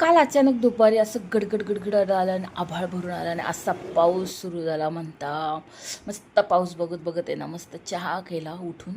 काल अचानक दुपारी असं गडगड गडगड आलं आणि आभाळ भरून आला आणि असा पाऊस सुरू झाला म्हणता. मस्त पाऊस बघत बघत आहे ना, मस्त चहा केला उठून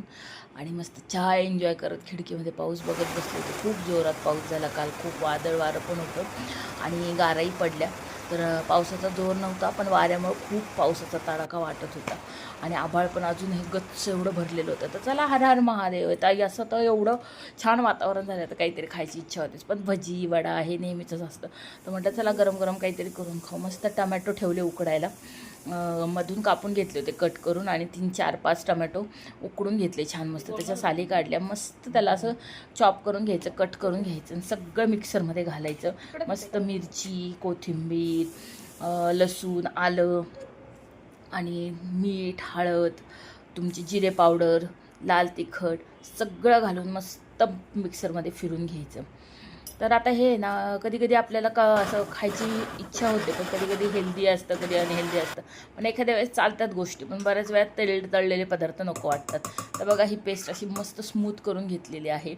आणि मस्त चहा एन्जॉय करत खिडकीमध्ये पाऊस बघत बसले होते. खूप जोरात पाऊस झाला काल, खूप वादळ वारं पण होतं आणि गाराही पडल्या. तर पावसाचा जोर नव्हता, पण वाऱ्यामुळे खूप पावसाचा तडाखा वाटत होता आणि आभाळ पण अजूनही गच्च एवढं भरलेलं होतं. तर चला हर हर महादेव. ताई असं तर एवढं छान वातावरण झालं तर काहीतरी खायची इच्छा होतीच, पण भजी वडा हे नेहमीचंच असतं. तर म्हटलं चला गरम गरम काहीतरी करून खाऊ. मस्त टमॅटो ठेवले उकडायला, मधून कापून घेतले होते कट करून आणि 3-4-5 टमॅटो उकडून घेतले छान मस्त. त्याच्या साली काढल्या, मस्त त्याला असं चॉप करून घ्यायचं, कट करून घ्यायचं आणि सगळं मिक्सरमध्ये घालायचं. मस्त मिरची, कोथिंबीर, लसूण, आलं आणि मीठ, हळद, तुमची जिरे पावडर, लाल तिखट सगळं घालून मस्त मिक्सरमध्ये फिरून घ्यायचं. तर आता हे ना, कधी कधी आपल्याला का असं खायची इच्छा होते, पण कधी कधी हेल्दी असतं, कधी अनहेल्दी असतं. पण एखाद्या वेळेस चालतात गोष्टी, पण बऱ्याच वेळात तळलेले पदार्थ नको वाटतात. तर बघा ही पेस्ट अशी मस्त स्मूथ करून घेतलेली आहे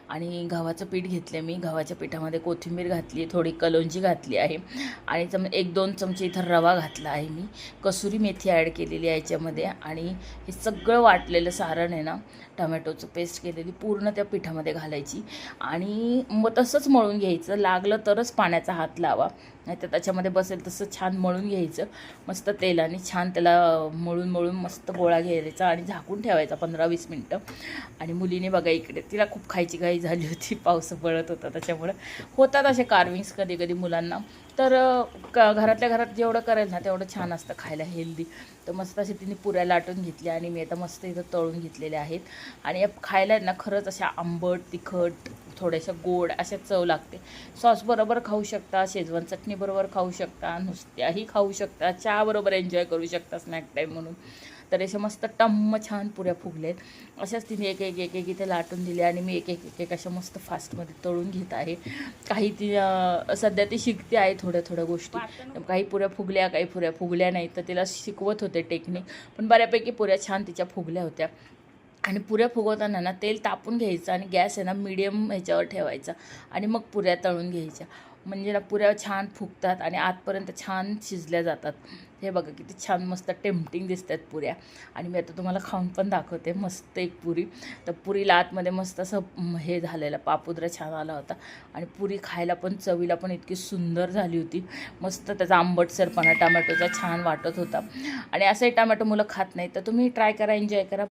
आणि गव्हाचं पीठ घेतलं मी. गव्हाच्या पिठामध्ये कोथिंबीर घातली, थोडी कलोंजी घातली आहे आणि 1-2 चमचे इथं रवा घातला आहे मी. कसुरी मेथी ॲड केलेली आहे याच्यामध्ये आणि हे सगळं वाटलेलं सारण आहे ना, टमॅटोचं पेस्ट केलेली पूर्ण त्या पिठामध्ये घालायची आणि मग तसंच मळून घ्यायचं. लागलं तरच पाण्याचा हात लावा, नाही तर त्याच्यामध्ये बसेल तसं छान मळून घ्यायचं. मस्त तेलाने छान त्याला मळून मळून मस्त गोळा घ्यायचा आणि झाकून ठेवायचा 15-20 मिनटं. आणि मुलीने बघा इकडे, तिला खूप खायची घाई झाली होती, पाऊस पडत होता त्याच्यामुळं. होतात असे कार्विंग्स कधी कधी मुलांना. तर घरातल्या घरात जेवढं करेल ना तेवढं छान असतं खायला, हेल्दी. तर मस्त अशी तिने पुऱ्या लाटून घेतल्या आणि मी आता मस्त इथं तळून घेतलेल्या आहेत. आणि या खायला ना खरंच अशा आंबट, तिखट, थोड्याशा गोड अशा चव लागते. सॉसबरोबर खाऊ शकता, शेजवान चटणीबरोबर खाऊ शकता, नुसत्याही खाऊ शकता, चहाबरोबर एन्जॉय करू शकता स्नॅक टाईम म्हणून. तर अशा मस्त टम्म छान पुऱ्या फुगलेत. अशाच तिने एक एक एक एक इथे लाटून दिले आणि मी एक एक एक एक अशा मस्त फास्टमध्ये तळून घेत आहे. काही ती सध्या ती शिकते आहे थोड्या थोड्या गोष्टी. काही पुऱ्या फुगल्या, काही पुऱ्या फुगल्या नाही, तर तिला शिकवत होते टेक्निक. पण बऱ्यापैकी पुऱ्या छान तिच्या फुगल्या होत्या. आणि पुऱ्या फुगवताना ना तेल तापून घ्यायचं आणि गॅस आहे ना मीडियम ह्याच्यावर ठेवायचा आणि मग पुऱ्या तळून घ्यायच्या. म्हणजे ना पुऱ्या छान फुगतात आणि आतपर्यंत छान शिजल्या जातात. हे बघा किती छान मस्त टेम्पटिंग दिसत आहेत पुऱ्या. आणि मी आता तुम्हाला खाऊन पण दाखवते मस्त एक पुरी. तर पुरीला आतमध्ये मस्त असं हे झालेलं, पापुद्रा छान आला होता आणि पुरी खायला पण चवीला पण इतकी सुंदर झाली होती. मस्त त्याचा आंबटसरपणा टमॅटोचा छान वाटत होता. आणि असंही टमॅटो मुलं खात नाही, तर तुम्ही ट्राय करा, एन्जॉय करा.